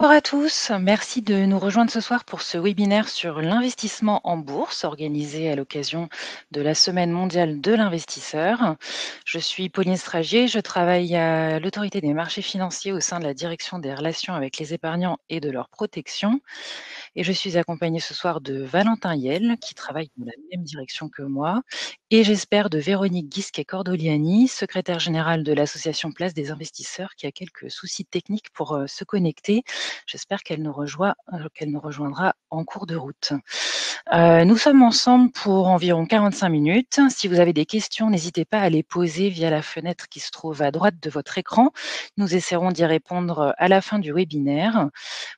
Bonjour à tous, merci de nous rejoindre ce soir pour ce webinaire sur l'investissement en bourse organisé à l'occasion de la Semaine mondiale de l'investisseur. Je suis Pauline Stragier, je travaille à l'autorité des marchés financiers au sein de la direction des relations avec les épargnants et de leur protection. Et je suis accompagnée ce soir de Valentin Yel, qui travaille dans la même direction que moi, et j'espère de Véronique Guisquet-Cordoliani, secrétaire générale de l'association Place des investisseurs, qui a quelques soucis techniques pour se connecter. J'espère qu'elle nous rejoindra en cours de route. Nous sommes ensemble pour environ 45 minutes. Si vous avez des questions, n'hésitez pas à les poser via la fenêtre qui se trouve à droite de votre écran. Nous essaierons d'y répondre à la fin du webinaire.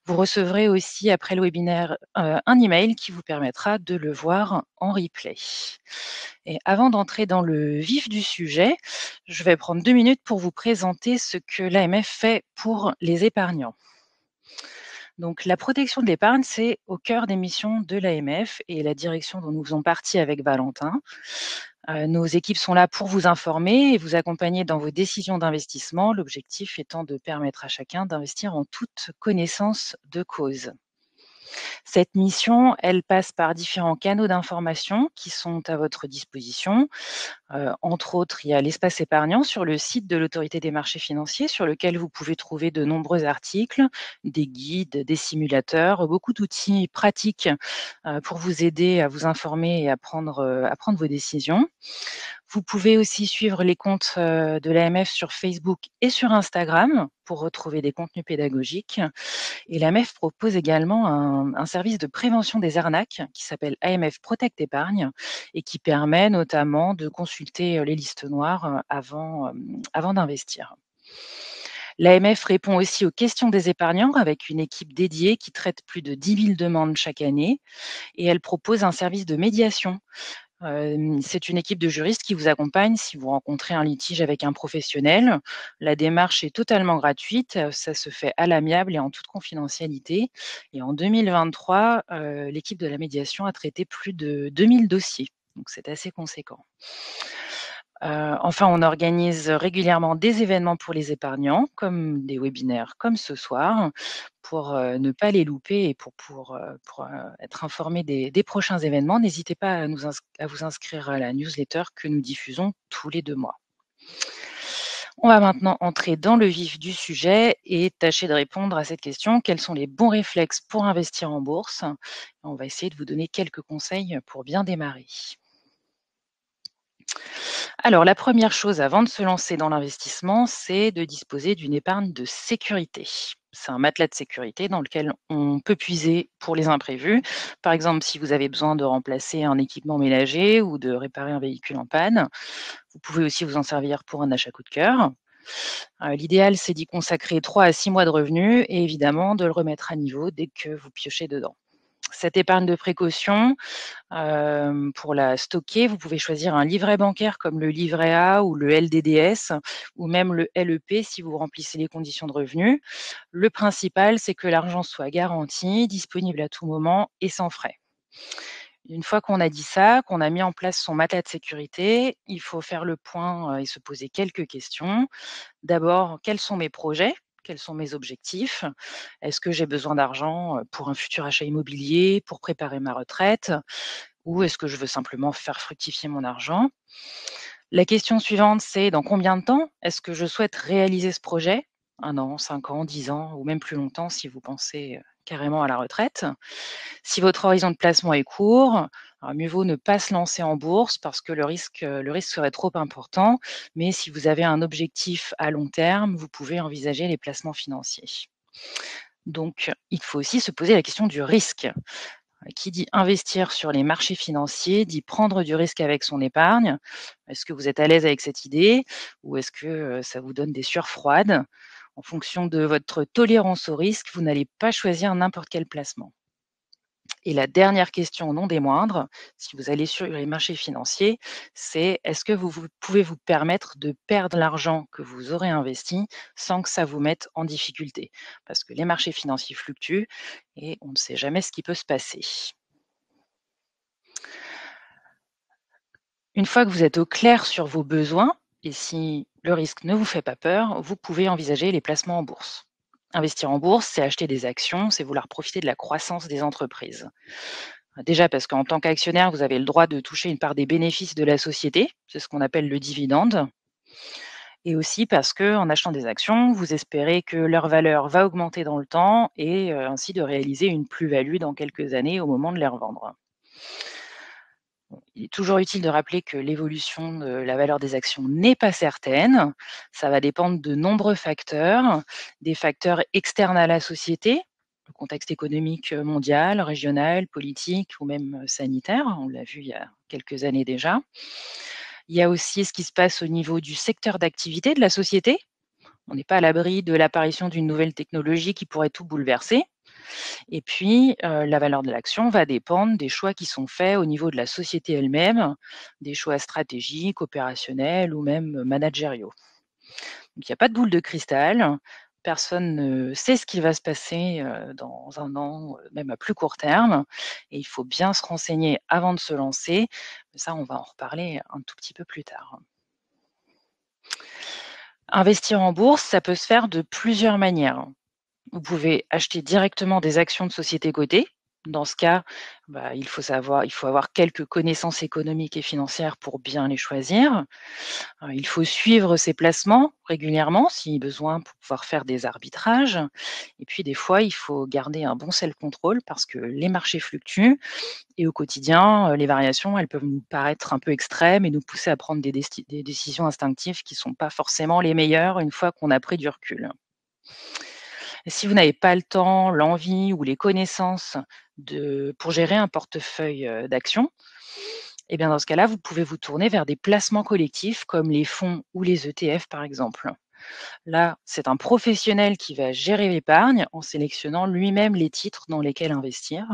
Vous recevrez aussi après le webinaire un email qui vous permettra de le voir en replay. Et avant d'entrer dans le vif du sujet, je vais prendre 2 minutes pour vous présenter ce que l'AMF fait pour les épargnants. Donc la protection de l'épargne, c'est au cœur des missions de l'AMF et la direction dont nous faisons partie avec Valentin. Nos équipes sont là pour vous informer et vous accompagner dans vos décisions d'investissement, l'objectif étant de permettre à chacun d'investir en toute connaissance de cause. Cette mission, elle passe par différents canaux d'information qui sont à votre disposition. Entre autres, il y a l'espace épargnant sur le site de l'Autorité des marchés financiers, sur lequel vous pouvez trouver de nombreux articles, des guides, des simulateurs, beaucoup d'outils pratiques pour vous aider à vous informer et à prendre vos décisions. Vous pouvez aussi suivre les comptes de l'AMF sur Facebook et sur Instagram pour retrouver des contenus pédagogiques. Et l'AMF propose également un service de prévention des arnaques qui s'appelle AMF Protect Épargne et qui permet notamment de consulter les listes noires avant d'investir. L'AMF répond aussi aux questions des épargnants avec une équipe dédiée qui traite plus de 10 000 demandes chaque année et elle propose un service de médiation. C'est une équipe de juristes qui vous accompagne si vous rencontrez un litige avec un professionnel. La démarche est totalement gratuite, ça se fait à l'amiable et en toute confidentialité. Et en 2023, l'équipe de la médiation a traité plus de 2 000 dossiers, donc c'est assez conséquent. Enfin, on organise régulièrement des événements pour les épargnants, comme des webinaires comme ce soir, pour, ne pas les louper et pour être informé des prochains événements. N'hésitez pas à vous inscrire à la newsletter que nous diffusons tous les 2 mois. On va maintenant entrer dans le vif du sujet et tâcher de répondre à cette question: quels sont les bons réflexes pour investir en bourse? On va essayer de vous donner quelques conseils pour bien démarrer. Alors, la première chose avant de se lancer dans l'investissement, c'est de disposer d'une épargne de sécurité. C'est un matelas de sécurité dans lequel on peut puiser pour les imprévus. Par exemple, si vous avez besoin de remplacer un équipement ménager ou de réparer un véhicule en panne, vous pouvez aussi vous en servir pour un achat coup de cœur. L'idéal, c'est d'y consacrer 3 à 6 mois de revenus et évidemment de le remettre à niveau dès que vous piochez dedans. Cette épargne de précaution, pour la stocker, vous pouvez choisir un livret bancaire comme le livret A ou le LDDS ou même le LEP si vous remplissez les conditions de revenus. Le principal, c'est que l'argent soit garanti, disponible à tout moment et sans frais. Une fois qu'on a dit ça, qu'on a mis en place son matelas de sécurité, il faut faire le point, et se poser quelques questions. D'abord, quels sont mes projets? Quels sont mes objectifs? Est-ce que j'ai besoin d'argent, pour un futur achat immobilier, pour préparer ma retraite? Ou est-ce que je veux simplement faire fructifier mon argent? La question suivante, c'est: dans combien de temps est-ce que je souhaite réaliser ce projet? 1 an, 5 ans, 10 ans ou même plus longtemps si vous pensez, carrément à la retraite? Si votre horizon de placement est court, alors mieux vaut ne pas se lancer en bourse parce que le risque serait trop important. Mais si vous avez un objectif à long terme, vous pouvez envisager les placements financiers. Donc, il faut aussi se poser la question du risque. Qui dit investir sur les marchés financiers dit prendre du risque avec son épargne. Est-ce que vous êtes à l'aise avec cette idée ou est-ce que ça vous donne des sueurs froides? En fonction de votre tolérance au risque, vous n'allez pas choisir n'importe quel placement. Et la dernière question, non des moindres, si vous allez sur les marchés financiers, c'est: est-ce que vous pouvez vous permettre de perdre l'argent que vous aurez investi sans que ça vous mette en difficulté? Parce que les marchés financiers fluctuent et on ne sait jamais ce qui peut se passer. Une fois que vous êtes au clair sur vos besoins et si le risque ne vous fait pas peur, vous pouvez envisager les placements en bourse. Investir en bourse, c'est acheter des actions, c'est vouloir profiter de la croissance des entreprises. Déjà parce qu'en tant qu'actionnaire, vous avez le droit de toucher une part des bénéfices de la société, c'est ce qu'on appelle le dividende, et aussi parce que en achetant des actions, vous espérez que leur valeur va augmenter dans le temps et ainsi de réaliser une plus-value dans quelques années au moment de les revendre. Il est toujours utile de rappeler que l'évolution de la valeur des actions n'est pas certaine. Ça va dépendre de nombreux facteurs, des facteurs externes à la société, le contexte économique mondial, régional, politique ou même sanitaire. On l'a vu il y a quelques années déjà. Il y a aussi ce qui se passe au niveau du secteur d'activité de la société. On n'est pas à l'abri de l'apparition d'une nouvelle technologie qui pourrait tout bouleverser. Et puis, la valeur de l'action va dépendre des choix qui sont faits au niveau de la société elle-même, des choix stratégiques, opérationnels ou même managériaux. Donc il n'y a pas de boule de cristal. Personne ne sait ce qui va se passer, dans 1 an, même à plus court terme, et il faut bien se renseigner avant de se lancer. Mais ça, on va en reparler un tout petit peu plus tard. Investir en bourse, ça peut se faire de plusieurs manières. Vous pouvez acheter directement des actions de sociétés cotées. Dans ce cas, il faut avoir quelques connaissances économiques et financières pour bien les choisir. Il faut suivre ses placements régulièrement si besoin pour pouvoir faire des arbitrages. Et puis des fois, il faut garder un bon self-control parce que les marchés fluctuent et au quotidien, les variations, elles peuvent nous paraître un peu extrêmes et nous pousser à prendre des décisions instinctives qui ne sont pas forcément les meilleures une fois qu'on a pris du recul. Et si vous n'avez pas le temps, l'envie ou les connaissances pour gérer un portefeuille, d'actions, et bien dans ce cas-là, vous pouvez vous tourner vers des placements collectifs comme les fonds ou les ETF par exemple. Là, c'est un professionnel qui va gérer l'épargne en sélectionnant lui-même les titres dans lesquels investir.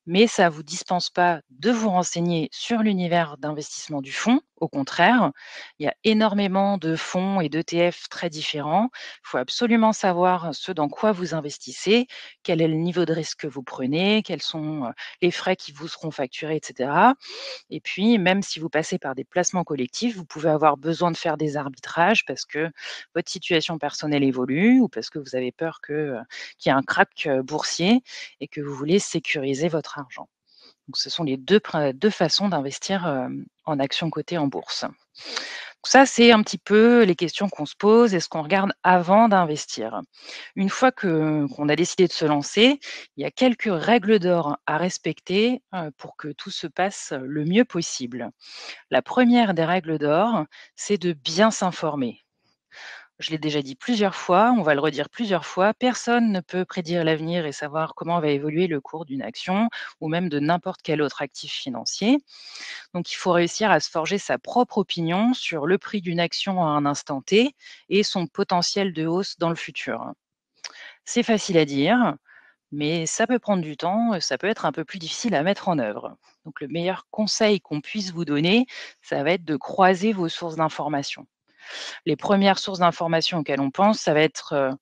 Mais ça ne vous dispense pas de vous renseigner sur l'univers d'investissement du fonds. Au contraire, il y a énormément de fonds et d'ETF très différents. Il faut absolument savoir ce dans quoi vous investissez, quel est le niveau de risque que vous prenez, quels sont les frais qui vous seront facturés, etc. Et puis, même si vous passez par des placements collectifs, vous pouvez avoir besoin de faire des arbitrages parce que votre situation personnelle évolue ou parce que vous avez peur qu'il y ait un krach boursier et que vous voulez sécuriser votre argent. Donc ce sont les 2 façons d'investir, en actions cotées en bourse. Donc ça, c'est un petit peu les questions qu'on se pose et ce qu'on regarde avant d'investir. Une fois qu'on a décidé de se lancer, il y a quelques règles d'or à respecter, pour que tout se passe le mieux possible. La première des règles d'or, c'est de bien s'informer. Je l'ai déjà dit plusieurs fois, on va le redire plusieurs fois, personne ne peut prédire l'avenir et savoir comment va évoluer le cours d'une action ou même de n'importe quel autre actif financier. Donc il faut réussir à se forger sa propre opinion sur le prix d'une action à un instant T et son potentiel de hausse dans le futur. C'est facile à dire, mais ça peut prendre du temps, ça peut être un peu plus difficile à mettre en œuvre. Donc le meilleur conseil qu'on puisse vous donner, ça va être de croiser vos sources d'information. Les premières sources d'informations auxquelles on pense, ça va être,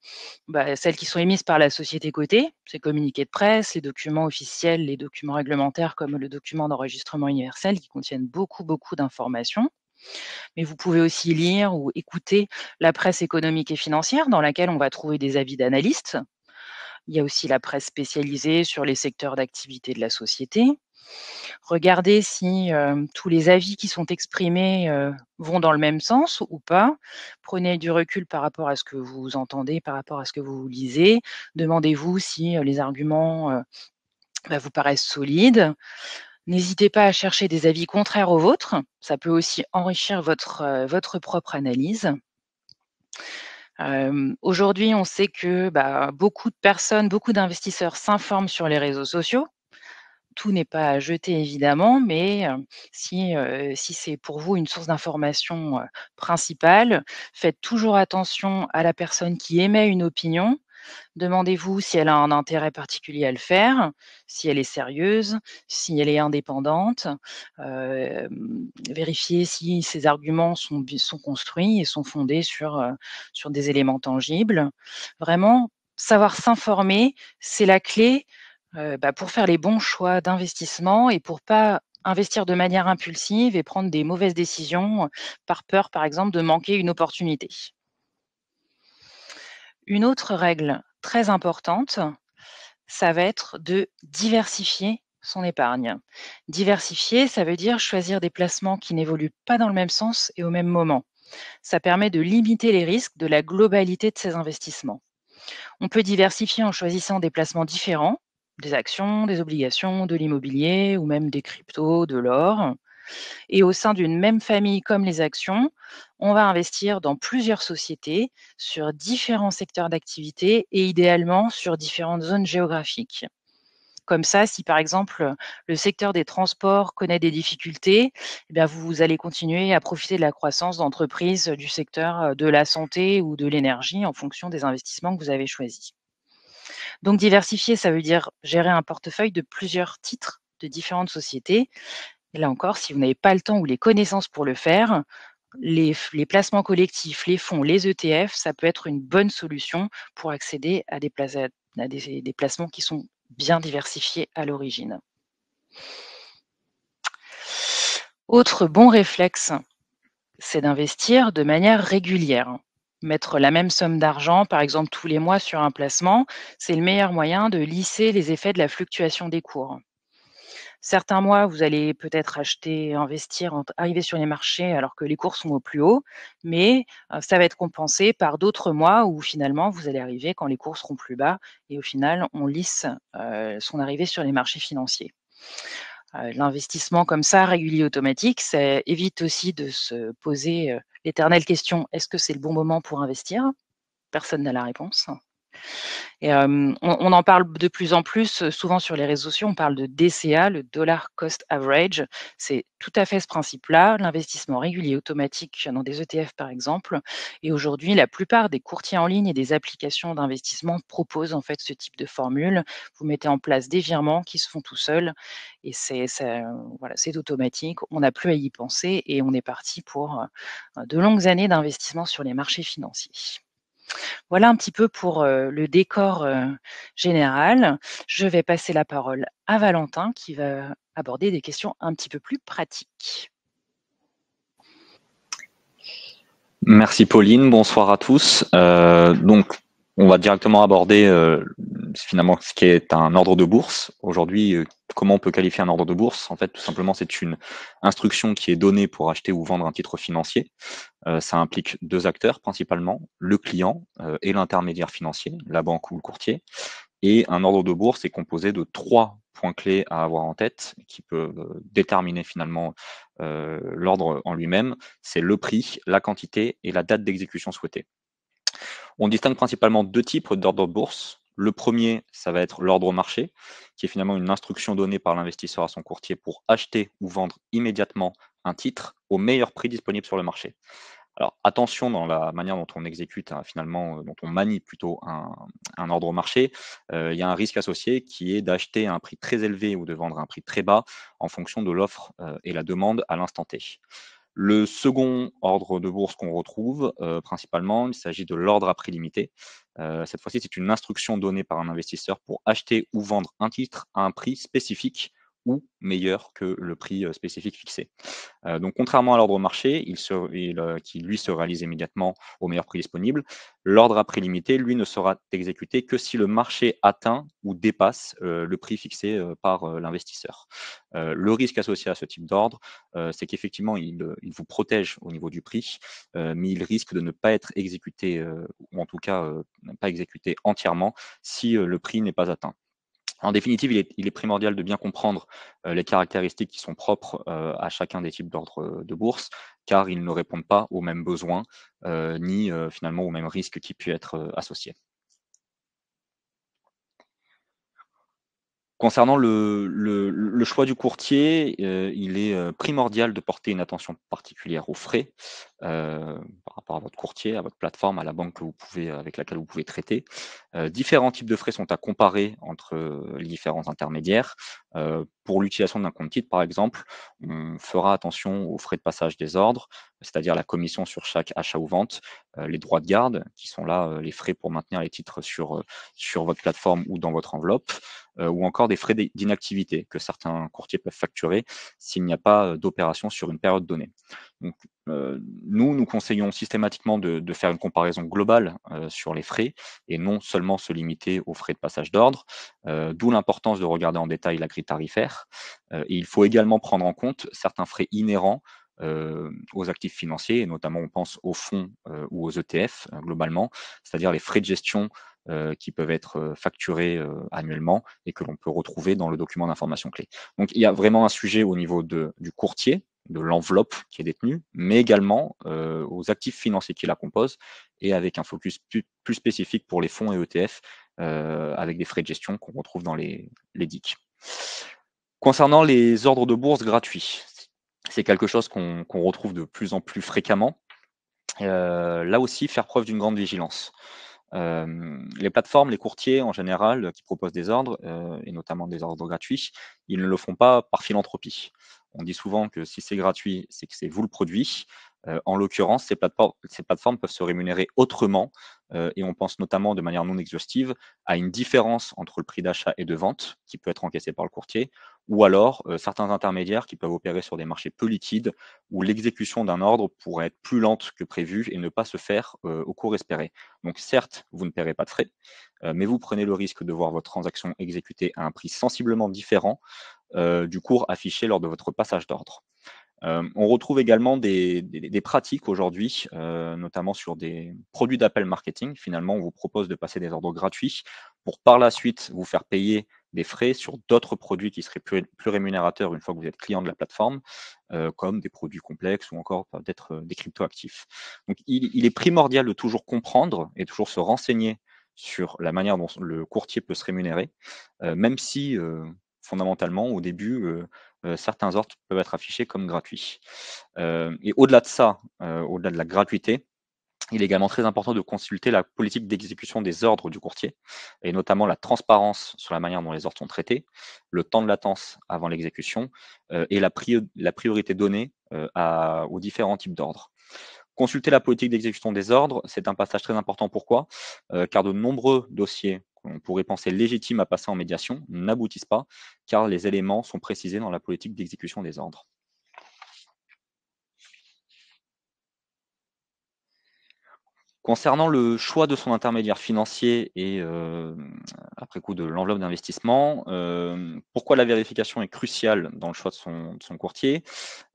celles qui sont émises par la société cotée, ces communiqués de presse, les documents officiels, les documents réglementaires comme le document d'enregistrement universel qui contiennent beaucoup, beaucoup d'informations. Mais vous pouvez aussi lire ou écouter la presse économique et financière dans laquelle on va trouver des avis d'analystes. Il y a aussi la presse spécialisée sur les secteurs d'activité de la société. Regardez si, tous les avis qui sont exprimés, vont dans le même sens ou pas. Prenez du recul par rapport à ce que vous entendez, par rapport à ce que vous lisez. Demandez-vous si, les arguments, vous paraissent solides. N'hésitez pas à chercher des avis contraires aux vôtres. Ça peut aussi enrichir votre propre analyse. Aujourd'hui, on sait que, beaucoup de personnes, beaucoup d'investisseurs s'informent sur les réseaux sociaux. Tout n'est pas à jeter évidemment, mais si c'est pour vous une source d'information, principale, faites toujours attention à la personne qui émet une opinion. Demandez-vous si elle a un intérêt particulier à le faire, si elle est sérieuse, si elle est indépendante. Vérifiez si ses arguments sont construits et sont fondés sur des éléments tangibles. Vraiment, savoir s'informer, c'est la clé pour faire les bons choix d'investissement et pour pas investir de manière impulsive et prendre des mauvaises décisions, par peur, par exemple, de manquer une opportunité. Une autre règle très importante, ça va être de diversifier son épargne. Diversifier, ça veut dire choisir des placements qui n'évoluent pas dans le même sens et au même moment. Ça permet de limiter les risques de la globalité de ses investissements. On peut diversifier en choisissant des placements différents, des actions, des obligations, de l'immobilier ou même des cryptos, de l'or. Et au sein d'une même famille comme les actions, on va investir dans plusieurs sociétés sur différents secteurs d'activité et idéalement sur différentes zones géographiques. Comme ça, si par exemple le secteur des transports connaît des difficultés, eh bien vous allez continuer à profiter de la croissance d'entreprises du secteur de la santé ou de l'énergie en fonction des investissements que vous avez choisis. Donc diversifier, ça veut dire gérer un portefeuille de plusieurs titres de différentes sociétés. Et là encore, si vous n'avez pas le temps ou les connaissances pour le faire, les placements collectifs, les fonds, les ETF, ça peut être une bonne solution pour accéder à des placements qui sont bien diversifiés à l'origine. Autre bon réflexe, c'est d'investir de manière régulière. Mettre la même somme d'argent, par exemple tous les mois sur un placement, c'est le meilleur moyen de lisser les effets de la fluctuation des cours. Certains mois, vous allez peut-être acheter, investir, arriver sur les marchés alors que les cours sont au plus haut, mais ça va être compensé par d'autres mois où finalement vous allez arriver quand les cours seront plus bas et au final on lisse son arrivée sur les marchés financiers. L'investissement comme ça, régulier, automatique, ça évite aussi de se poser l'éternelle question: «Est-ce que c'est le bon moment pour investir?» Personne n'a la réponse. Et on en parle de plus en plus, souvent sur les réseaux sociaux, on parle de DCA, le dollar cost average. C'est tout à fait ce principe-là, l'investissement régulier automatique dans des ETF par exemple. Et aujourd'hui, la plupart des courtiers en ligne et des applications d'investissement proposent en fait ce type de formule. Vous mettez en place des virements qui se font tout seuls et voilà, c'est automatique. On n'a plus à y penser et on est parti pour de longues années d'investissement sur les marchés financiers. Voilà un petit peu pour, le décor, général. Je vais passer la parole à Valentin qui va aborder des questions un petit peu plus pratiques. Merci Pauline, bonsoir à tous. Donc, on va directement aborder finalement ce qui est un ordre de bourse. Aujourd'hui, comment on peut qualifier un ordre de bourse? En fait, tout simplement, c'est une instruction qui est donnée pour acheter ou vendre un titre financier. Ça implique deux acteurs principalement, le client et l'intermédiaire financier, la banque ou le courtier. Et un ordre de bourse est composé de trois points clés à avoir en tête qui peuvent déterminer finalement l'ordre en lui-même. C'est le prix, la quantité et la date d'exécution souhaitée. On distingue principalement deux types d'ordre de bourse. Le premier, ça va être l'ordre au marché, qui est finalement une instruction donnée par l'investisseur à son courtier pour acheter ou vendre immédiatement un titre au meilleur prix disponible sur le marché. Alors attention dans la manière dont on exécute, hein, finalement, dont on manie plutôt un ordre au marché, il y a un risque associé qui est d'acheter à un prix très élevé ou de vendre à un prix très bas en fonction de l'offre, et la demande à l'instant T. Le second ordre de bourse qu'on retrouve, principalement, il s'agit de l'ordre à prix limité. Cette fois-ci, c'est une instruction donnée par un investisseur pour acheter ou vendre un titre à un prix spécifique ou meilleur que le prix, spécifique fixé. Donc contrairement à l'ordre marché, qui lui se réalise immédiatement au meilleur prix disponible, l'ordre à prix limité, lui, ne sera exécuté que si le marché atteint ou dépasse le prix fixé par l'investisseur. Le risque associé à ce type d'ordre, c'est qu'effectivement, il vous protège au niveau du prix, mais il risque de ne pas être exécuté, ou en tout cas pas exécuté entièrement si le prix n'est pas atteint. En définitive, il est primordial de bien comprendre les caractéristiques qui sont propres à chacun des types d'ordres de bourse, car ils ne répondent pas aux mêmes besoins, ni finalement aux mêmes risques qui puissent être associés. Concernant le choix du courtier, il est primordial de porter une attention particulière aux frais, par rapport à votre courtier, à votre plateforme, à la banque que vous pouvez avec laquelle vous pouvez traiter. Différents types de frais sont à comparer entre les différents intermédiaires. Pour l'utilisation d'un compte titre, par exemple, on fera attention aux frais de passage des ordres, c'est-à-dire la commission sur chaque achat ou vente, les droits de garde, qui sont là, les frais pour maintenir les titres sur votre plateforme ou dans votre enveloppe, ou encore des frais d'inactivité que certains courtiers peuvent facturer s'il n'y a pas d'opération sur une période donnée. Donc, nous conseillons systématiquement de faire une comparaison globale sur les frais et non seulement se limiter aux frais de passage d'ordre, d'où l'importance de regarder en détail la grille tarifaire. Et il faut également prendre en compte certains frais inhérents aux actifs financiers, et notamment on pense aux fonds ou aux ETF globalement, c'est-à-dire les frais de gestion qui peuvent être facturés annuellement et que l'on peut retrouver dans le document d'information clé. Donc il y a vraiment un sujet au niveau du courtier, de l'enveloppe qui est détenue, mais également aux actifs financiers qui la composent et avec un focus plus spécifique pour les fonds et ETF avec des frais de gestion qu'on retrouve dans les DIC. Concernant les ordres de bourse gratuits, c'est quelque chose qu'on retrouve de plus en plus fréquemment. Là aussi, faire preuve d'une grande vigilance. Les plateformes, les courtiers en général qui proposent des ordres, et notamment des ordres gratuits, ils ne le font pas par philanthropie. On dit souvent que si c'est gratuit, c'est que c'est vous le produit. En l'occurrence, ces plateformes peuvent se rémunérer autrement, et on pense notamment de manière non exhaustive à une différence entre le prix d'achat et de vente qui peut être encaissé par le courtier, ou alors certains intermédiaires qui peuvent opérer sur des marchés peu liquides où l'exécution d'un ordre pourrait être plus lente que prévu et ne pas se faire au cours espéré. Donc certes, vous ne paierez pas de frais, mais vous prenez le risque de voir votre transaction exécutée à un prix sensiblement différent du cours affiché lors de votre passage d'ordre. On retrouve également des pratiques aujourd'hui, notamment sur des produits d'appel marketing. Finalement, on vous propose de passer des ordres gratuits pour par la suite vous faire payer des frais sur d'autres produits qui seraient plus rémunérateurs une fois que vous êtes client de la plateforme, comme des produits complexes ou encore peut-être des cryptoactifs. Donc il est primordial de toujours comprendre et toujours se renseigner sur la manière dont le courtier peut se rémunérer, même si fondamentalement au début, certains ordres peuvent être affichés comme gratuits. Et au-delà de ça, au-delà de la gratuité, il est également très important de consulter la politique d'exécution des ordres du courtier et notamment la transparence sur la manière dont les ordres sont traités, le temps de latence avant l'exécution et la priorité donnée aux différents types d'ordres. Consulter la politique d'exécution des ordres, c'est un passage très important. Pourquoi? Car de nombreux dossiers qu'on pourrait penser légitimes à passer en médiation n'aboutissent pas, car les éléments sont précisés dans la politique d'exécution des ordres. Concernant le choix de son intermédiaire financier et après coup de l'enveloppe d'investissement, pourquoi la vérification est cruciale dans le choix de son courtier?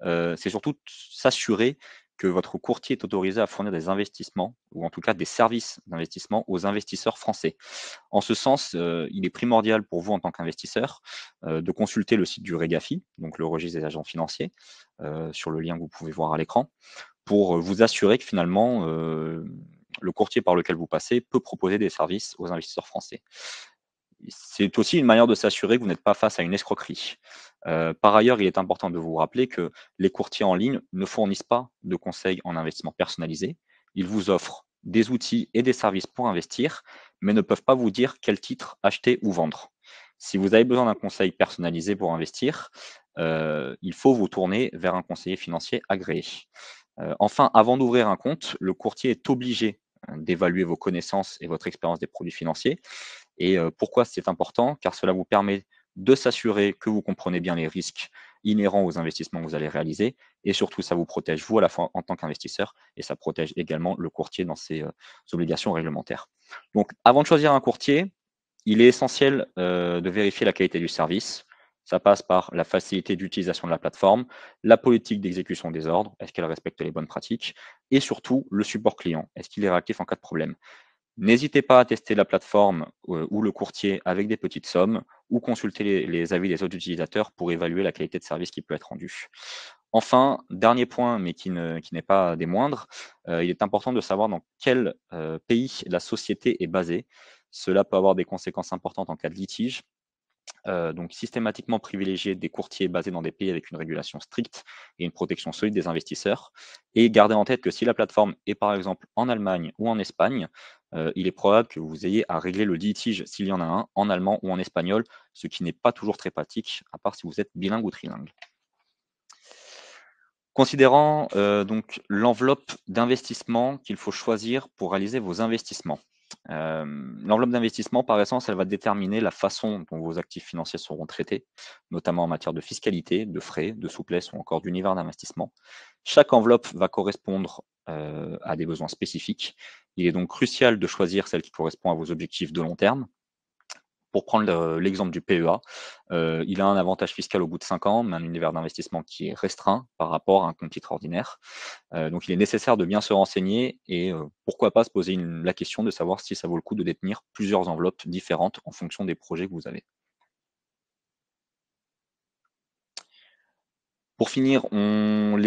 C'est surtout de s'assurer que votre courtier est autorisé à fournir des investissements ou en tout cas des services d'investissement aux investisseurs français. En ce sens, il est primordial pour vous en tant qu'investisseur, de consulter le site du REGAFI, donc le registre des agents financiers, sur le lien que vous pouvez voir à l'écran, pour vous assurer que finalement, le courtier par lequel vous passez peut proposer des services aux investisseurs français. C'est aussi une manière de s'assurer que vous n'êtes pas face à une escroquerie. Par ailleurs, il est important de vous rappeler que les courtiers en ligne ne fournissent pas de conseils en investissement personnalisé. Ils vous offrent des outils et des services pour investir, mais ne peuvent pas vous dire quel titre acheter ou vendre. Si vous avez besoin d'un conseil personnalisé pour investir, il faut vous tourner vers un conseiller financier agréé. Enfin, avant d'ouvrir un compte, le courtier est obligé d'évaluer vos connaissances et votre expérience des produits financiers. Et pourquoi c'est important? Car cela vous permet de s'assurer que vous comprenez bien les risques inhérents aux investissements que vous allez réaliser et surtout ça vous protège vous à la fois en tant qu'investisseur et ça protège également le courtier dans ses obligations réglementaires. Donc avant de choisir un courtier, il est essentiel de vérifier la qualité du service. Ça passe par la facilité d'utilisation de la plateforme, la politique d'exécution des ordres, est-ce qu'elle respecte les bonnes pratiques et surtout le support client, est-ce qu'il est réactif en cas de problème? N'hésitez pas à tester la plateforme ou le courtier avec des petites sommes ou consulter les avis des autres utilisateurs pour évaluer la qualité de service qui peut être rendue. Enfin, dernier point, mais qui n'est pas des moindres, il est important de savoir dans quel pays la société est basée. Cela peut avoir des conséquences importantes en cas de litige. Donc systématiquement privilégier des courtiers basés dans des pays avec une régulation stricte et une protection solide des investisseurs. Et gardez en tête que si la plateforme est par exemple en Allemagne ou en Espagne, il est probable que vous ayez à régler le litige s'il y en a un en allemand ou en espagnol, ce qui n'est pas toujours très pratique, à part si vous êtes bilingue ou trilingue. Considérant donc l'enveloppe d'investissement qu'il faut choisir pour réaliser vos investissements. L'enveloppe d'investissement, par essence, elle va déterminer la façon dont vos actifs financiers seront traités, notamment en matière de fiscalité, de frais, de souplesse ou encore d'univers d'investissement. Chaque enveloppe va correspondre à des besoins spécifiques. Il est donc crucial de choisir celle qui correspond à vos objectifs de long terme. Pour prendre l'exemple du PEA, il a un avantage fiscal au bout de 5 ans, mais un univers d'investissement qui est restreint par rapport à un compte titre ordinaire. Donc il est nécessaire de bien se renseigner et pourquoi pas se poser la question de savoir si ça vaut le coup de détenir plusieurs enveloppes différentes en fonction des projets que vous avez. Pour finir, on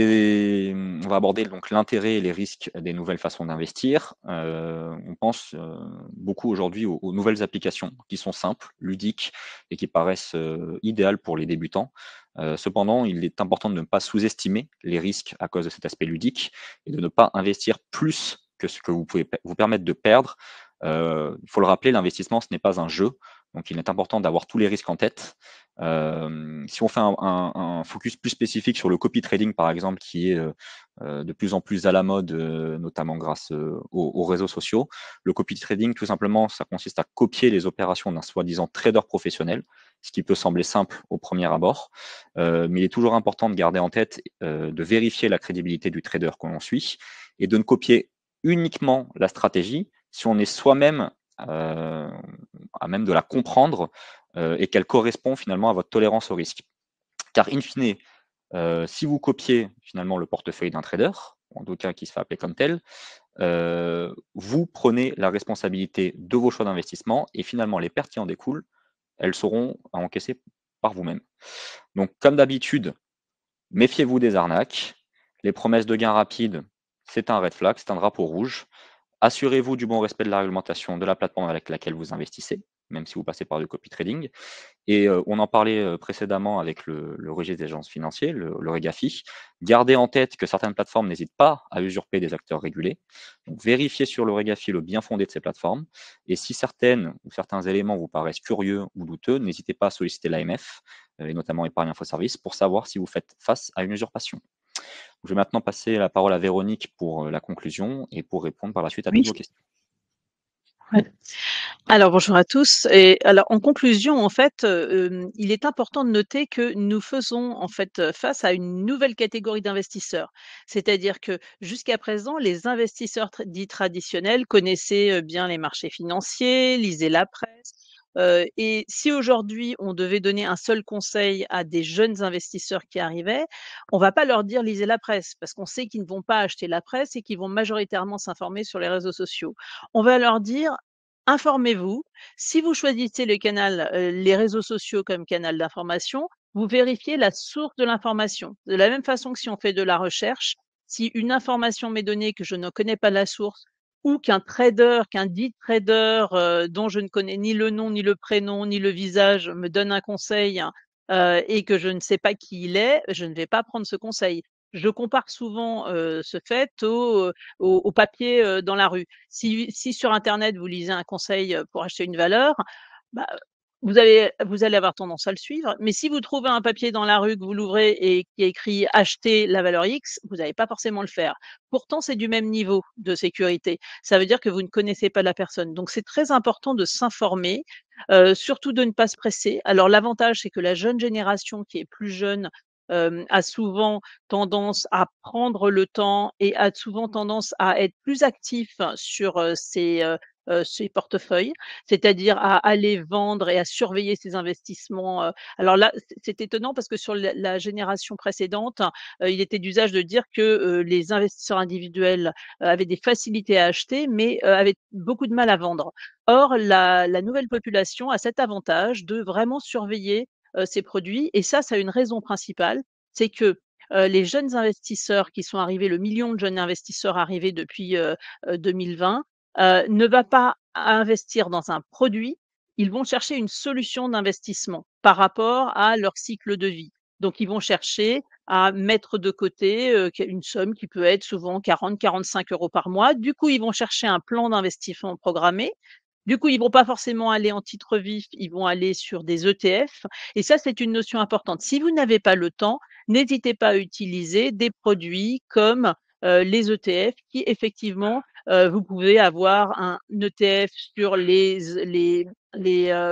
va aborder donc l'intérêt et les risques des nouvelles façons d'investir. On pense beaucoup aujourd'hui aux nouvelles applications qui sont simples, ludiques et qui paraissent idéales pour les débutants. Cependant, il est important de ne pas sous-estimer les risques à cause de cet aspect ludique et de ne pas investir plus que ce que vous pouvez vous permettre de perdre. Il faut le rappeler, l'investissement, ce n'est pas un jeu, donc il est important d'avoir tous les risques en tête. Si on fait un focus plus spécifique sur le copy trading, par exemple, qui est de plus en plus à la mode, notamment grâce aux réseaux sociaux. Le copy trading, tout simplement, ça consiste à copier les opérations d'un soi-disant trader professionnel, ce qui peut sembler simple au premier abord, mais il est toujours important de garder en tête de vérifier la crédibilité du trader que l'on suit et de ne copier uniquement la stratégie si on est soi-même à même de la comprendre et qu'elle correspond finalement à votre tolérance au risque. Car in fine, si vous copiez finalement le portefeuille d'un trader, en tout cas qui se fait appeler comme tel, vous prenez la responsabilité de vos choix d'investissement et finalement les pertes qui en découlent, elles seront à encaisser par vous-même. Donc comme d'habitude, méfiez-vous des arnaques. Les promesses de gains rapides, c'est un red flag, c'est un drapeau rouge. Assurez-vous du bon respect de la réglementation de la plateforme avec laquelle vous investissez, même si vous passez par du copy trading. Et on en parlait précédemment avec le registre des agences financiers, le REGAFI. Gardez en tête que certaines plateformes n'hésitent pas à usurper des acteurs régulés. Donc vérifiez sur le REGAFI le bien fondé de ces plateformes. Et si certaines ou certains éléments vous paraissent curieux ou douteux, n'hésitez pas à solliciter l'AMF, et notamment Épargne Info Service, pour savoir si vous faites face à une usurpation. Je vais maintenant passer la parole à Véronique pour la conclusion et pour répondre par la suite à Oui. toutes vos questions. Ouais. Alors bonjour à tous et alors en conclusion en fait, il est important de noter que nous faisons en fait, face à une nouvelle catégorie d'investisseurs. C'est-à-dire que jusqu'à présent, les investisseurs dits traditionnels connaissaient, bien les marchés financiers, lisaient la presse, et si aujourd'hui on devait donner un seul conseil à des jeunes investisseurs qui arrivaient, on va pas leur dire: «Lisez la presse», parce qu'on sait qu'ils ne vont pas acheter la presse et qu'ils vont majoritairement s'informer sur les réseaux sociaux. On va leur dire: informez-vous. Si vous choisissez le canal, les réseaux sociaux comme canal d'information, vous vérifiez la source de l'information. De la même façon que si on fait de la recherche, si une information m'est donnée que je ne connais pas la source ou qu'un dit trader, dont je ne connais ni le nom, ni le prénom, ni le visage, me donne un conseil, et que je ne sais pas qui il est, je ne vais pas prendre ce conseil. Je compare souvent, ce fait au papier, dans la rue. Si sur internet vous lisez un conseil, pour acheter une valeur, bah, vous allez avoir tendance à le suivre, mais si vous trouvez un papier dans la rue, que vous l'ouvrez et qui est écrit: «Acheter la valeur X», vous n'allez pas forcément le faire. Pourtant, c'est du même niveau de sécurité. Ça veut dire que vous ne connaissez pas la personne. Donc c'est très important de s'informer, surtout de ne pas se presser. Alors l'avantage, c'est que la jeune génération qui est plus jeune, a souvent tendance à prendre le temps et a souvent tendance à être plus actif sur, ses portefeuilles, c'est-à-dire à aller vendre et à surveiller ses investissements, alors là, c'est étonnant parce que sur la génération précédente, il était d'usage de dire que, les investisseurs individuels, avaient des facilités à acheter, mais, avaient beaucoup de mal à vendre. Or la nouvelle population a cet avantage de vraiment surveiller, ses produits et ça a une raison principale, c'est que, les jeunes investisseurs qui sont arrivés, le million de jeunes investisseurs arrivés depuis, 2020, ne va pas investir dans un produit, ils vont chercher une solution d'investissement par rapport à leur cycle de vie. Donc ils vont chercher à mettre de côté, une somme qui peut être souvent 40-45 € par mois. Du coup, ils vont chercher un plan d'investissement programmé. Du coup, ils vont pas forcément aller en titre vif, ils vont aller sur des ETF et ça, c'est une notion importante. Si vous n'avez pas le temps, n'hésitez pas à utiliser des produits comme, les ETF qui effectivement Vous pouvez avoir un ETF sur les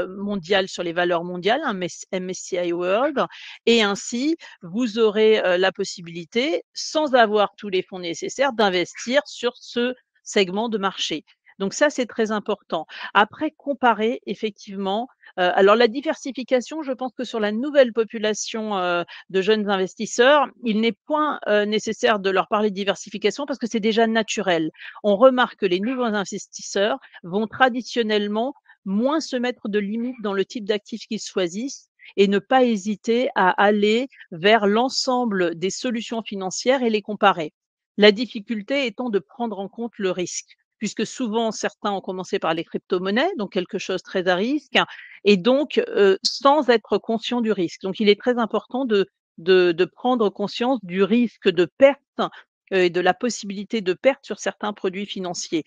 mondiales, sur les valeurs mondiales, un MSCI World, et ainsi vous aurez, la possibilité, sans avoir tous les fonds nécessaires, d'investir sur ce segment de marché. Donc ça, c'est très important. Après, comparer effectivement, alors la diversification, je pense que sur la nouvelle population, de jeunes investisseurs, il n'est point, nécessaire de leur parler de diversification parce que c'est déjà naturel. On remarque que les nouveaux investisseurs vont traditionnellement moins se mettre de limites dans le type d'actifs qu'ils choisissent et ne pas hésiter à aller vers l'ensemble des solutions financières et les comparer. La difficulté étant de prendre en compte le risque, puisque souvent certains ont commencé par les crypto-monnaies, donc quelque chose très à risque, et donc sans être conscient du risque. Donc il est très important de prendre conscience du risque de perte et de la possibilité de perte sur certains produits financiers.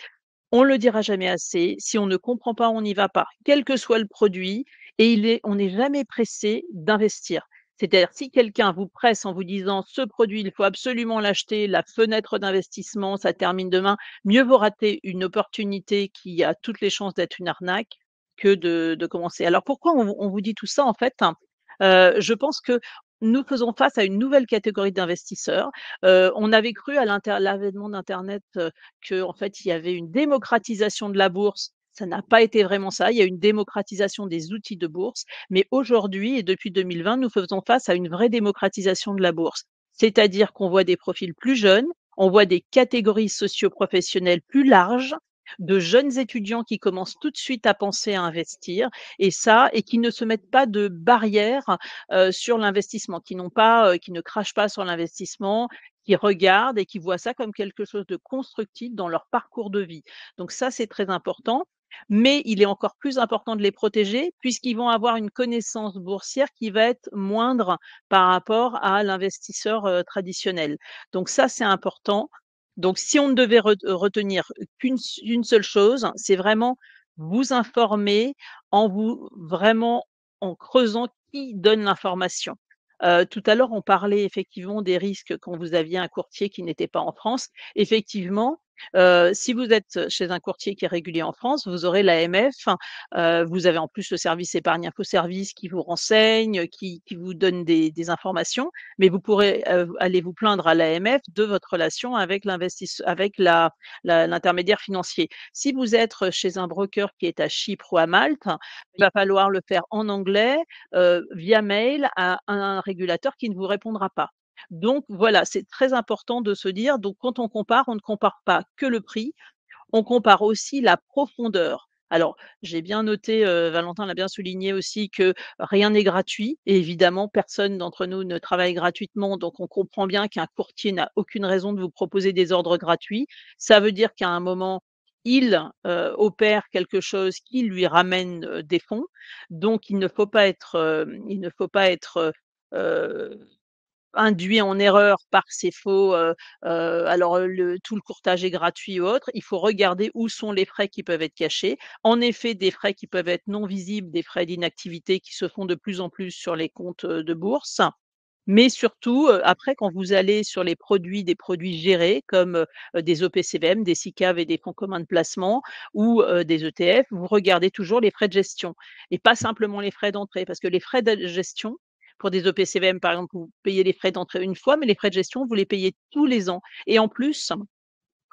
On le dira jamais assez, si on ne comprend pas, on n'y va pas, quel que soit le produit, et on n'est jamais pressé d'investir. C'est-à-dire si quelqu'un vous presse en vous disant: «Ce produit, il faut absolument l'acheter, la fenêtre d'investissement, ça termine demain», mieux vaut rater une opportunité qui a toutes les chances d'être une arnaque que de commencer. Alors pourquoi on vous dit tout ça en fait? Je pense que nous faisons face à une nouvelle catégorie d'investisseurs. On avait cru à l'avènement d'internet, qu'en fait, il y avait une démocratisation de la bourse. Ça n'a pas été vraiment ça. Il y a une démocratisation des outils de bourse. Mais aujourd'hui et depuis 2020, nous faisons face à une vraie démocratisation de la bourse. C'est-à-dire qu'on voit des profils plus jeunes, on voit des catégories socio-professionnelles plus larges, de jeunes étudiants qui commencent tout de suite à penser à investir et qui ne se mettent pas de barrières, sur l'investissement, qui ne crachent pas sur l'investissement, qui regardent et qui voient ça comme quelque chose de constructif dans leur parcours de vie. Donc ça, c'est très important, mais il est encore plus important de les protéger puisqu'ils vont avoir une connaissance boursière qui va être moindre par rapport à l'investisseur, traditionnel. Donc ça, c'est important. Donc si on ne devait retenir qu'une seule chose, c'est vraiment vous informer vraiment en creusant qui donne l'information. Tout à l'heure, on parlait effectivement des risques quand vous aviez un courtier qui n'était pas en France. Effectivement, si vous êtes chez un courtier qui est régulier en France, vous aurez l'AMF, vous avez en plus le service épargne info service qui vous renseigne, qui vous donne des informations, mais vous pourrez, aller vous plaindre à l'AMF de votre relation avec l'intermédiaire financier. Si vous êtes chez un broker qui est à Chypre ou à Malte, il va falloir le faire en anglais, via mail à un régulateur qui ne vous répondra pas. Donc voilà, c'est très important de se dire, donc quand on compare, on ne compare pas que le prix, on compare aussi la profondeur. Alors, j'ai bien noté, Valentin l'a bien souligné aussi, que rien n'est gratuit et évidemment personne d'entre nous ne travaille gratuitement, donc on comprend bien qu'un courtier n'a aucune raison de vous proposer des ordres gratuits. Ça veut dire qu'à un moment, il, opère quelque chose qui lui ramène, des fonds, donc il ne faut pas être, induit en erreur par ces faux, alors, tout le courtage est gratuit ou autre, il faut regarder où sont les frais qui peuvent être cachés. En effet, des frais qui peuvent être non visibles, des frais d'inactivité qui se font de plus en plus sur les comptes, de bourse. Mais surtout, après quand vous allez sur des produits gérés comme, des OPCVM, des SICAV et des fonds communs de placement ou, des ETF, vous regardez toujours les frais de gestion et pas simplement les frais d'entrée. Parce que les frais de gestion, pour des OPCVM par exemple, vous payez les frais d'entrée une fois, mais les frais de gestion, vous les payez tous les ans et en plus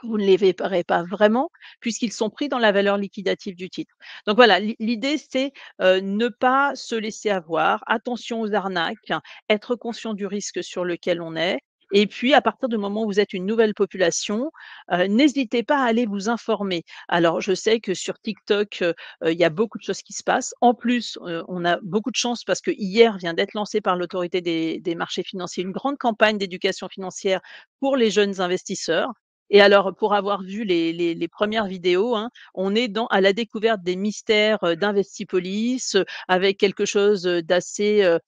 vous ne les verrez pas vraiment puisqu'ils sont pris dans la valeur liquidative du titre. Donc voilà, l'idée c'est, ne pas se laisser avoir, attention aux arnaques, être conscient du risque sur lequel on est et puis à partir du moment où vous êtes une nouvelle population, n'hésitez pas à aller vous informer. Alors je sais que sur TikTok, il y a beaucoup de choses qui se passent. En plus, on a beaucoup de chance parce que hier vient d'être lancée par l'autorité des marchés financiers une grande campagne d'éducation financière pour les jeunes investisseurs. Et alors, pour avoir vu les 1res vidéos, hein, on est à la découverte des mystères, d'Investipolis, avec quelque chose, d'assez,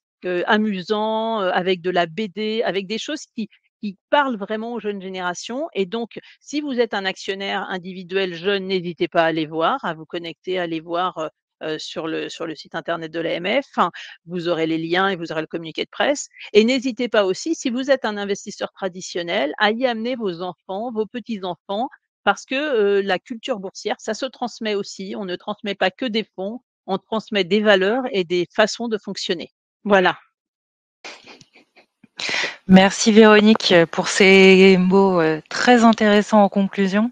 amusant, avec de la BD, avec des choses qui parlent vraiment aux jeunes générations et donc si vous êtes un actionnaire individuel jeune, n'hésitez pas à aller voir, à vous connecter, à aller voir, sur le site internet de l'AMF. Vous aurez les liens et vous aurez le communiqué de presse et n'hésitez pas aussi, si vous êtes un investisseur traditionnel, à y amener vos enfants, vos petits-enfants parce que, la culture boursière, ça se transmet aussi. On ne transmet pas que des fonds, on transmet des valeurs et des façons de fonctionner. Voilà. Merci Véronique pour ces mots très intéressants en conclusion.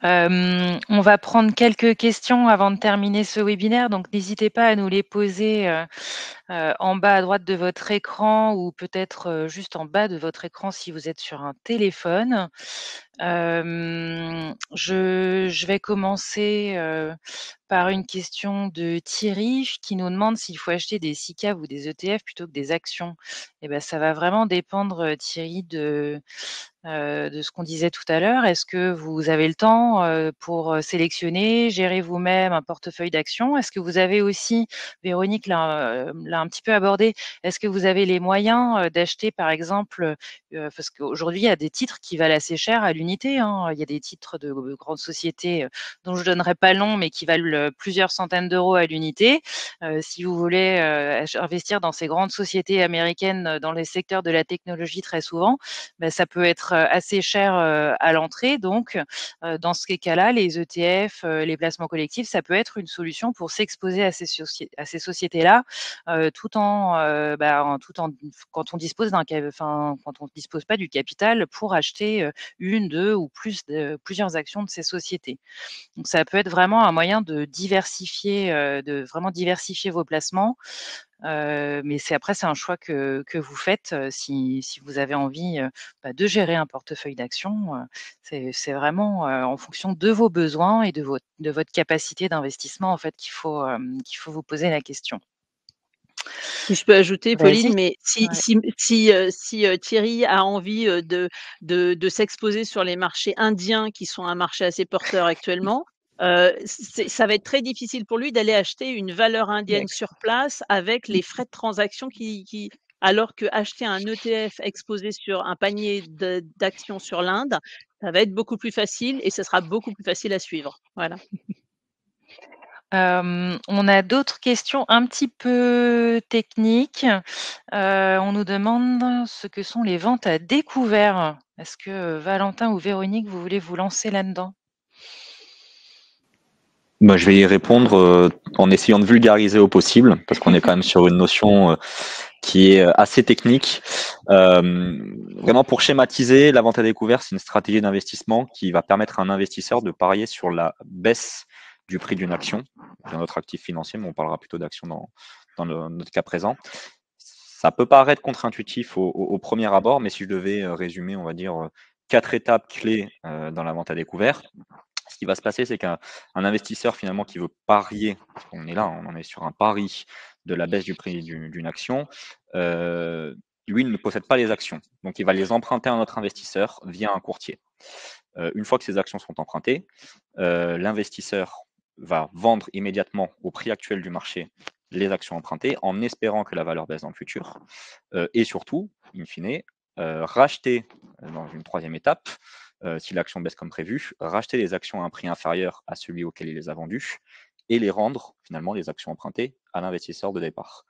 On va prendre quelques questions avant de terminer ce webinaire, donc n'hésitez pas à nous les poser en bas à droite de votre écran ou peut-être juste en bas de votre écran si vous êtes sur un téléphone. Je vais commencer par une question de Thierry qui nous demande s'il faut acheter des SICAV ou des ETF plutôt que des actions. Et ben, ça va vraiment dépendre, Thierry, de ce qu'on disait tout à l'heure. Est-ce que vous avez le temps pour sélectionner, gérer vous-même un portefeuille d'actions? Est-ce que vous avez aussi, Véronique l'a un petit peu abordé, est-ce que vous avez les moyens d'acheter par exemple, parce qu'aujourd'hui il y a des titres qui valent assez cher à l'unité, hein. Il y a des titres de grandes sociétés dont je ne donnerai pas le nom, mais qui valent plusieurs centaines d'euros à l'unité. Si vous voulez investir dans ces grandes sociétés américaines dans les secteurs de la technologie très souvent, ben, ça peut être assez cher à l'entrée. Donc, dans ces cas-là, les ETF, les placements collectifs, ça peut être une solution pour s'exposer à ces sociétés-là, tout en quand on dispose quand on dispose pas du capital pour acheter une, deux ou plusieurs actions de ces sociétés. Donc, ça peut être vraiment un moyen de diversifier, de vraiment diversifier vos placements. Mais c'est un choix que vous faites, si vous avez envie, de gérer un portefeuille d'actions, c'est vraiment, en fonction de vos besoins et de votre capacité d'investissement, en fait, qu'il faut vous poser la question. Si je peux ajouter, Vas-y. Pauline, mais si Ouais. si si, si, Thierry a envie, de s'exposer sur les marchés indiens qui sont un marché assez porteur actuellement, ça va être très difficile pour lui d'aller acheter une valeur indienne D'acc sur place avec les frais de transaction qui alors qu'acheter un ETF exposé sur un panier d'actions sur l'Inde, ça va être beaucoup plus facile et ce sera beaucoup plus facile à suivre. Voilà. On a d'autres questions un petit peu techniques. On nous demande ce que sont les ventes à découvert. Est-ce que, Valentin ou Véronique, vous voulez vous lancer là-dedans? Bah, je vais y répondre en essayant de vulgariser au possible, parce qu'on est quand même sur une notion qui est assez technique. Vraiment, pour schématiser, la vente à découvert, c'est une stratégie d'investissement qui va permettre à un investisseur de parier sur la baisse du prix d'une action, d'un autre actif financier, mais on parlera plutôt d'action dans notre cas présent. Ça peut paraître contre-intuitif au premier abord, mais si je devais résumer, on va dire, 4 étapes clés dans la vente à découvert, ce qui va se passer, c'est qu'un investisseur finalement qui veut parier, parce qu'on est là, on en est sur un pari de la baisse du prix d'une action, lui, il ne possède pas les actions. Donc, il va les emprunter à un autre investisseur via un courtier. Une fois que ces actions sont empruntées, l'investisseur va vendre immédiatement au prix actuel du marché les actions empruntées en espérant que la valeur baisse dans le futur. Et surtout, in fine, racheter dans une troisième étape, si l'action baisse comme prévu, racheter les actions à un prix inférieur à celui auquel il les a vendues et les rendre finalement les actions empruntées à l'investisseur de départ.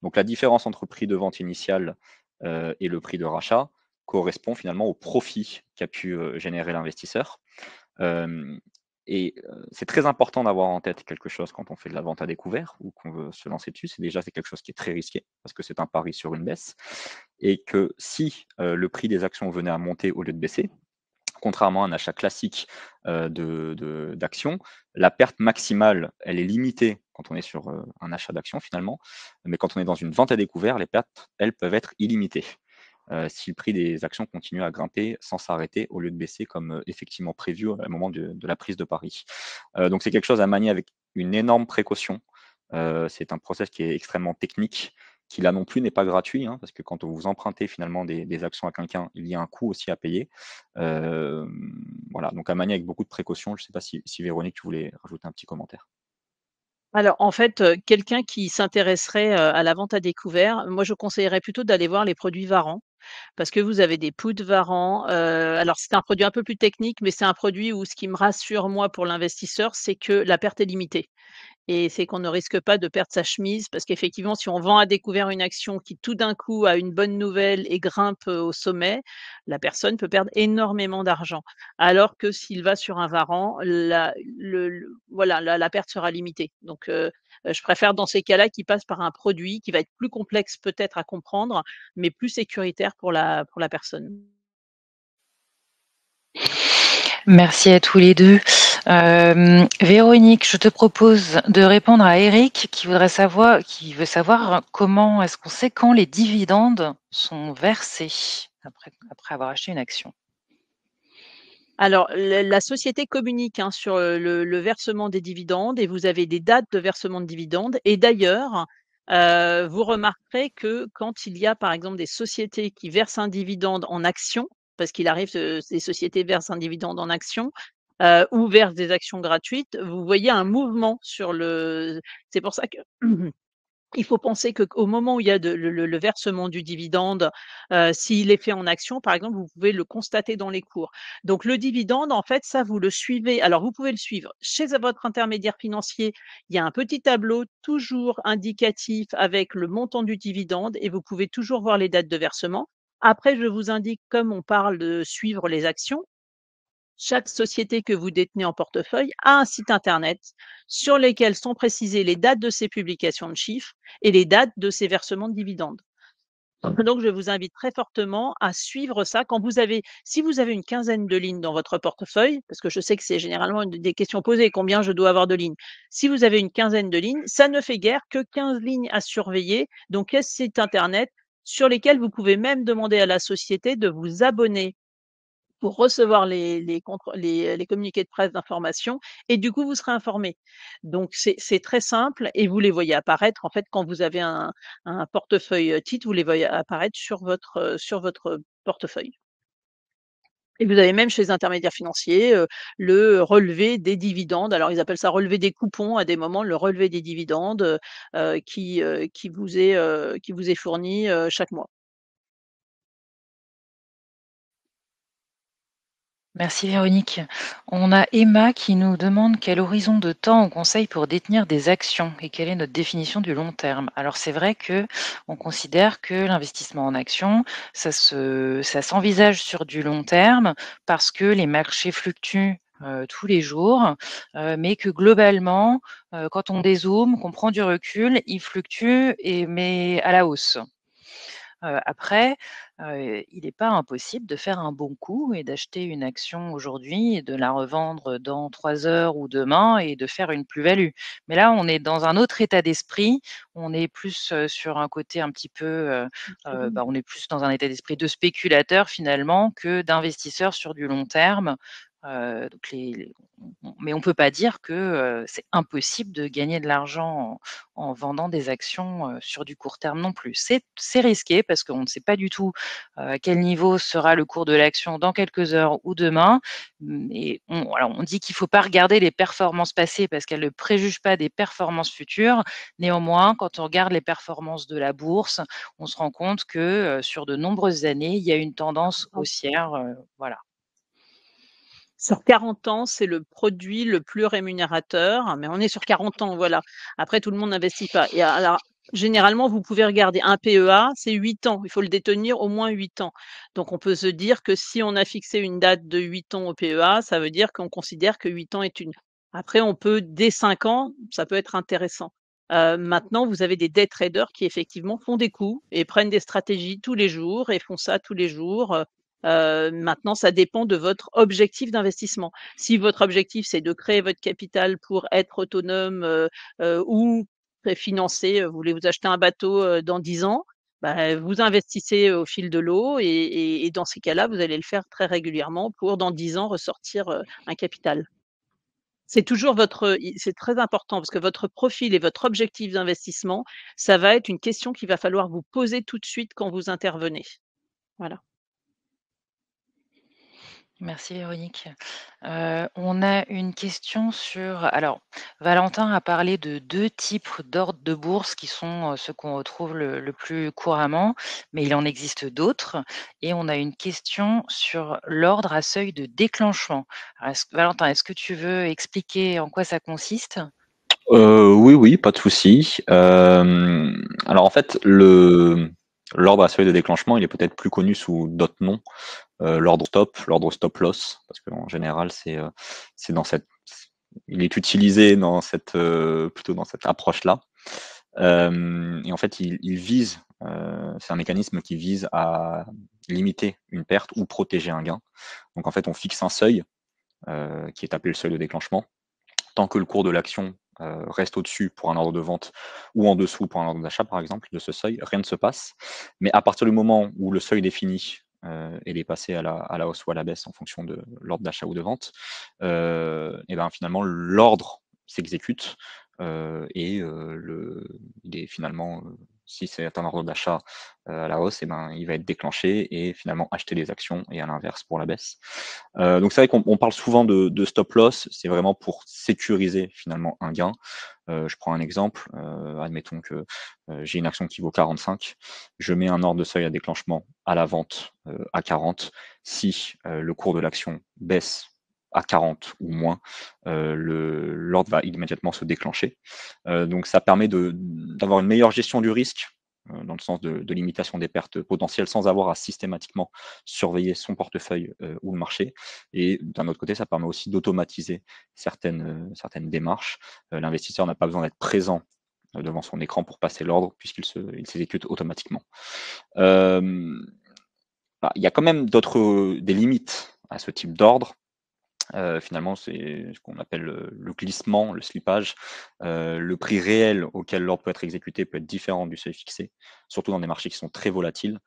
Donc la différence entre le prix de vente initial et le prix de rachat correspond finalement au profit qu'a pu générer l'investisseur. C'est très important d'avoir en tête quelque chose quand on fait de la vente à découvert ou qu'on veut se lancer dessus. C'est quelque chose qui est très risqué parce que c'est un pari sur une baisse. Et que si le prix des actions venait à monter au lieu de baisser, contrairement à un achat classique d'actions, la perte maximale, elle est limitée quand on est sur un achat d'actions finalement. Mais quand on est dans une vente à découvert, les pertes, elles, peuvent être illimitées si le prix des actions continue à grimper sans s'arrêter au lieu de baisser comme effectivement prévu au moment de la prise de pari. Donc c'est quelque chose à manier avec une énorme précaution. C'est un process qui est extrêmement technique, qui là non plus n'est pas gratuit, hein, parce que quand vous empruntez finalement des actions à quelqu'un, il y a un coût aussi à payer. Voilà, donc à manier avec beaucoup de précaution. Je ne sais pas si Véronique, tu voulais rajouter un petit commentaire. Alors, en fait, quelqu'un qui s'intéresserait, à la vente à découvert, moi, je conseillerais plutôt d'aller voir les produits Varan. Parce que vous avez des puts Varan, alors c'est un produit un peu plus technique, mais c'est un produit où ce qui me rassure moi pour l'investisseur, c'est que la perte est limitée et c'est qu'on ne risque pas de perdre sa chemise parce qu'effectivement, si on vend à découvert une action qui tout d'un coup a une bonne nouvelle et grimpe, au sommet, la personne peut perdre énormément d'argent. Alors que s'il va sur un varan, voilà, la perte sera limitée. Donc je préfère dans ces cas-là qu'il passe par un produit qui va être plus complexe peut-être à comprendre, mais plus sécuritaire pour la personne. Merci à tous les 2. Véronique, je te propose de répondre à Eric qui veut savoir comment est-ce qu'on sait quand les dividendes sont versés après avoir acheté une action? Alors, la société communique, hein, sur, le versement des dividendes et vous avez des dates de versement de dividendes et d'ailleurs, vous remarquerez que quand il y a, par exemple, des sociétés qui versent un dividende en actions, parce qu'il arrive que ces sociétés versent un dividende en actions, ou versent des actions gratuites, vous voyez un mouvement sur le c'est pour ça que il faut penser qu'au moment où il y a le versement du dividende, s'il est fait en action, par exemple, vous pouvez le constater dans les cours. Donc le dividende, en fait, ça, vous le suivez. Alors, vous pouvez le suivre chez votre intermédiaire financier. Il y a un petit tableau toujours indicatif avec le montant du dividende et vous pouvez toujours voir les dates de versement. Après, je vous indique, comme on parle de suivre les actions, chaque société que vous détenez en portefeuille a un site internet sur lesquels sont précisées les dates de ses publications de chiffres et les dates de ses versements de dividendes. Donc, je vous invite très fortement à suivre ça quand si vous avez une quinzaine de lignes dans votre portefeuille, parce que je sais que c'est généralement une des questions posées, combien je dois avoir de lignes. Si vous avez une quinzaine de lignes, ça ne fait guère que 15 lignes à surveiller. Donc, il y a ce site internet sur lesquels vous pouvez même demander à la société de vous abonner pour recevoir les communiqués de presse d'information et du coup, vous serez informé. Donc c'est très simple et vous les voyez apparaître en fait quand vous avez un portefeuille, titre, vous les voyez apparaître sur votre portefeuille. Et vous avez même chez les intermédiaires financiers, le relevé des dividendes. Alors ils appellent ça relevé des coupons à des moments, le relevé des dividendes, qui vous est fourni, chaque mois. Merci Véronique. On a Emma qui nous demande quel horizon de temps on conseille pour détenir des actions et quelle est notre définition du long terme. Alors c'est vrai que on considère que l'investissement en actions, ça s'envisage sur du long terme parce que les marchés fluctuent tous les jours, mais que globalement, quand on dézoome, qu'on prend du recul, ils fluctuent mais à la hausse. Après, il n'est pas impossible de faire un bon coup et d'acheter une action aujourd'hui et de la revendre dans 3 heures ou demain et de faire une plus-value. Mais là, on est dans un autre état d'esprit. On est plus, sur un côté un petit peu, on est plus dans un état d'esprit de spéculateur finalement que d'investisseur sur du long terme. Donc mais on peut pas dire que, c'est impossible de gagner de l'argent en vendant des actions, sur du court terme non plus. C'est risqué parce qu'on ne sait pas du tout, à quel niveau sera le cours de l'action dans quelques heures ou demain. Et on dit qu'il ne faut pas regarder les performances passées parce qu'elles ne préjugent pas des performances futures. Néanmoins, quand on regarde les performances de la bourse, on se rend compte que, sur de nombreuses années, il y a une tendance haussière, voilà. Sur 40 ans, c'est le produit le plus rémunérateur, mais on est sur 40 ans, voilà. Après, tout le monde n'investit pas. Et alors, généralement, vous pouvez regarder un PEA, c'est 8 ans. Il faut le détenir au moins 8 ans. Donc, on peut se dire que si on a fixé une date de 8 ans au PEA, ça veut dire qu'on considère que 8 ans est une. Après, on peut, dès 5 ans, ça peut être intéressant. Maintenant, vous avez des day traders qui effectivement font des coups et prennent des stratégies tous les jours et font ça tous les jours. Maintenant, ça dépend de votre objectif d'investissement. Si votre objectif, c'est de créer votre capital pour être autonome, ou financer, vous voulez vous acheter un bateau, dans 10 ans, bah, vous investissez au fil de l'eau et dans ces cas-là, vous allez le faire très régulièrement pour dans 10 ans ressortir, un capital. C'est toujours c'est très important parce que votre profil et votre objectif d'investissement, ça va être une question qu'il va falloir vous poser tout de suite quand vous intervenez. Voilà. Merci Véronique. On a une question alors Valentin a parlé de 2 types d'ordres de bourse qui sont, ceux qu'on retrouve le plus couramment, mais il en existe d'autres et on a une question sur l'ordre à seuil de déclenchement. Alors Valentin, est-ce que tu veux expliquer en quoi ça consiste? Oui, pas de souci. Alors en fait, l'ordre à seuil de déclenchement, il est peut-être plus connu sous d'autres noms. L'ordre stop loss, parce qu'en général, c'est dans cette, il est utilisé dans cette, plutôt dans cette approche-là. Et en fait, il vise, c'est un mécanisme qui vise à limiter une perte ou protéger un gain. Donc en fait, on fixe un seuil, qui est appelé le seuil de déclenchement. Tant que le cours de l'action reste au-dessus pour un ordre de vente ou en dessous pour un ordre d'achat, par exemple, de ce seuil, rien ne se passe. Mais à partir du moment où le seuil défini est dépassé à la hausse ou à la baisse en fonction de l'ordre d'achat ou de vente, et ben finalement l'ordre s'exécute il est finalement, si c'est un ordre d'achat à la hausse, et ben il va être déclenché et finalement acheter des actions et à l'inverse pour la baisse. Donc c'est vrai qu'on parle souvent de stop loss, c'est vraiment pour sécuriser finalement un gain. Je prends un exemple, admettons que, j'ai une action qui vaut 45, je mets un ordre de seuil à déclenchement à la vente, à 40. Si, le cours de l'action baisse à 40 ou moins, l'ordre va immédiatement se déclencher. Donc ça permet d'avoir une meilleure gestion du risque, dans le sens de limitation des pertes potentielles sans avoir à systématiquement surveiller son portefeuille, ou le marché. Et d'un autre côté, ça permet aussi d'automatiser certaines démarches. L'investisseur n'a pas besoin d'être présent devant son écran pour passer l'ordre il s'exécute automatiquement. Il y a quand même des limites à ce type d'ordre. Finalement, c'est ce qu'on appelle le glissement, le slippage. Le prix réel auquel l'ordre peut être exécuté peut être différent du seuil fixé, surtout dans des marchés qui sont très volatiles,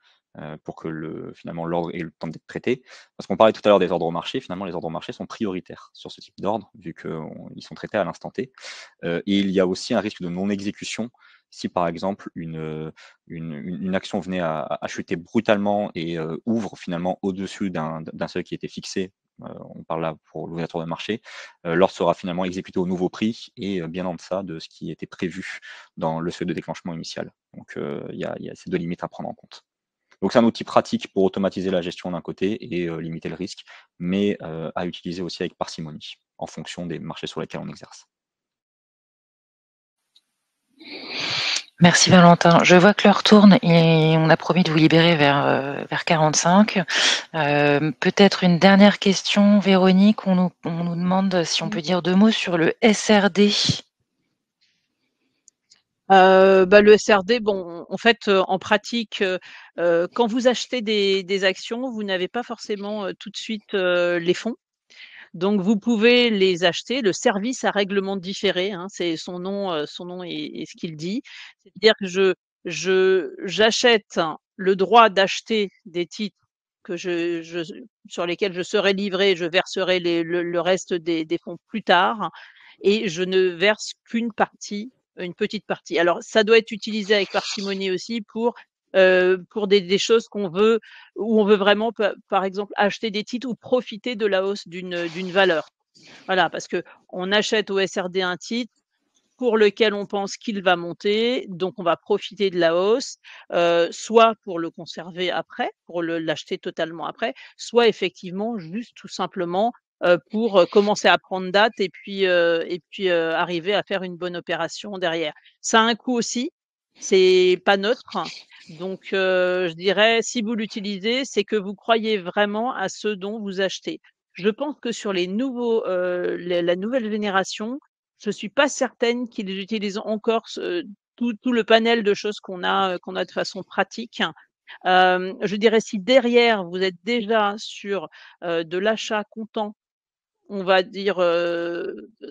pour que finalement l'ordre ait le temps d'être traité. Parce qu'on parlait tout à l'heure des ordres au marché, finalement les ordres au marché sont prioritaires sur ce type d'ordre, vu qu'ils sont traités à l'instant T. Et il y a aussi un risque de non-exécution si par exemple une action venait à chuter brutalement et ouvre finalement au-dessus d'un seuil qui était fixé. On parle là pour l'ouverture de marché, l'ordre sera finalement exécuté au nouveau prix et bien en deçà de ce qui était prévu dans le seuil de déclenchement initial. Donc il y a ces deux limites à prendre en compte. Donc c'est un outil pratique pour automatiser la gestion d'un côté et limiter le risque, mais à utiliser aussi avec parcimonie en fonction des marchés sur lesquels on exerce. Merci Valentin. Je vois que l'heure tourne et on a promis de vous libérer vers 45. Peut-être une dernière question, Véronique. On nous demande si on peut dire 2 mots sur le SRD. Le SRD, bon, en fait, en pratique, quand vous achetez des actions, vous n'avez pas forcément, tout de suite, les fonds. Donc vous pouvez les acheter. Le service à règlement différé, hein, c'est son nom est ce qu'il dit. C'est-à-dire que j'achète le droit d'acheter des titres que je sur lesquels je serai livré, je verserai le reste des fonds plus tard et je ne verse qu'une partie, une petite partie. Alors ça doit être utilisé avec parcimonie aussi pour des choses qu'on veut où on veut vraiment par exemple acheter des titres ou profiter de la hausse d'une valeur. Voilà, parce qu'on achète au SRD un titre pour lequel on pense qu'il va monter, donc on va profiter de la hausse, soit pour le conserver après, pour l'acheter totalement après, soit effectivement juste tout simplement, pour, commencer à prendre date et puis, arriver à faire une bonne opération derrière. Ça a un coût aussi, c'est pas neutre, donc je dirais si vous l'utilisez, c'est que vous croyez vraiment à ce dont vous achetez. Je pense que sur les nouveaux, la nouvelle génération, je suis pas certaine qu'ils utilisent encore tout le panel de choses qu'on a de façon pratique. Je dirais si derrière vous êtes déjà sur, de l'achat comptant, on va dire,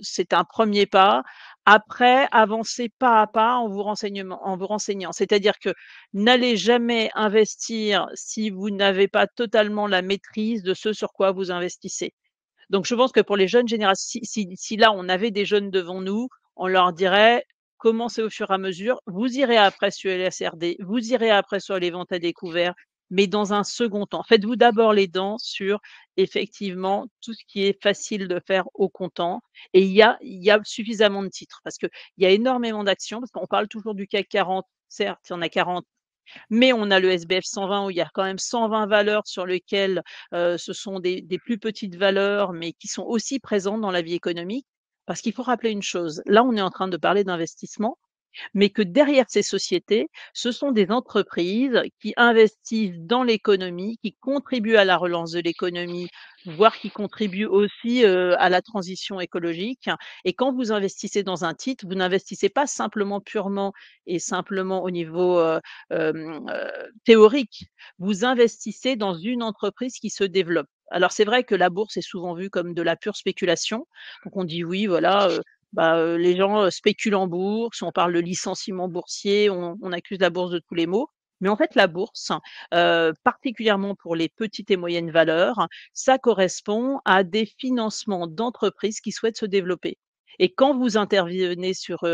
c'est un premier pas. Après, avancez pas à pas en vous renseignant. C'est-à-dire que n'allez jamais investir si vous n'avez pas totalement la maîtrise de ce sur quoi vous investissez. Donc je pense que pour les jeunes générations, si là on avait des jeunes devant nous, on leur dirait: «Commencez au fur et à mesure, vous irez après sur les SRD, vous irez après sur les ventes à découvert, mais dans un second temps. Faites-vous d'abord les dents sur effectivement tout ce qui est facile de faire au comptant» et il y a suffisamment de titres parce qu'il y a énormément d'actions, parce qu'on parle toujours du CAC 40, certes, il y en a 40, mais on a le SBF 120 où il y a quand même 120 valeurs sur lesquelles, ce sont des plus petites valeurs, mais qui sont aussi présentes dans la vie économique. Parce qu'il faut rappeler une chose, là, on est en train de parler d'investissement, mais que derrière ces sociétés, ce sont des entreprises qui investissent dans l'économie, qui contribuent à la relance de l'économie, voire qui contribuent aussi, à la transition écologique. Et quand vous investissez dans un titre, vous n'investissez pas simplement purement et simplement au niveau, théorique. Vous investissez dans une entreprise qui se développe. Alors c'est vrai que la bourse est souvent vue comme de la pure spéculation. Donc on dit: «Oui, voilà, les gens, spéculent en bourse, on parle de licenciement boursier, on accuse la bourse de tous les maux. Mais en fait, la bourse, particulièrement pour les petites et moyennes valeurs, ça correspond à des financements d'entreprises qui souhaitent se développer. Et quand vous intervenez sur,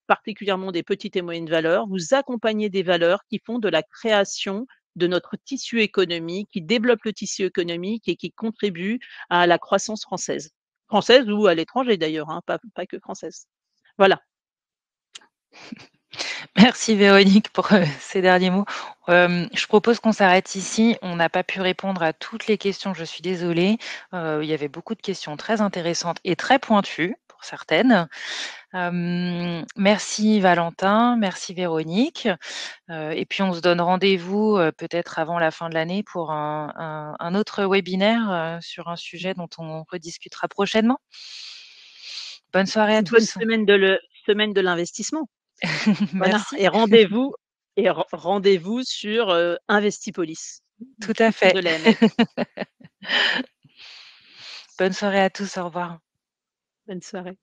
particulièrement des petites et moyennes valeurs, vous accompagnez des valeurs qui font de la création de notre tissu économique, qui développent le tissu économique et qui contribuent à la croissance française. Française ou à l'étranger d'ailleurs, hein, pas que française. Voilà. Merci Véronique pour, ces derniers mots. Je propose qu'on s'arrête ici. On n'a pas pu répondre à toutes les questions, je suis désolée. Il y avait beaucoup de questions très intéressantes et très pointues pour certaines. Merci Valentin, merci Véronique. Et puis on se donne rendez-vous, peut-être avant la fin de l'année pour un autre webinaire, sur un sujet dont on rediscutera prochainement. Bonne soirée à Bonne tous. semaine de l'investissement. Voilà Merci, et rendez-vous sur, Investipolis tout à fait. de l'AMF. Bonne soirée à tous, au revoir. Bonne soirée.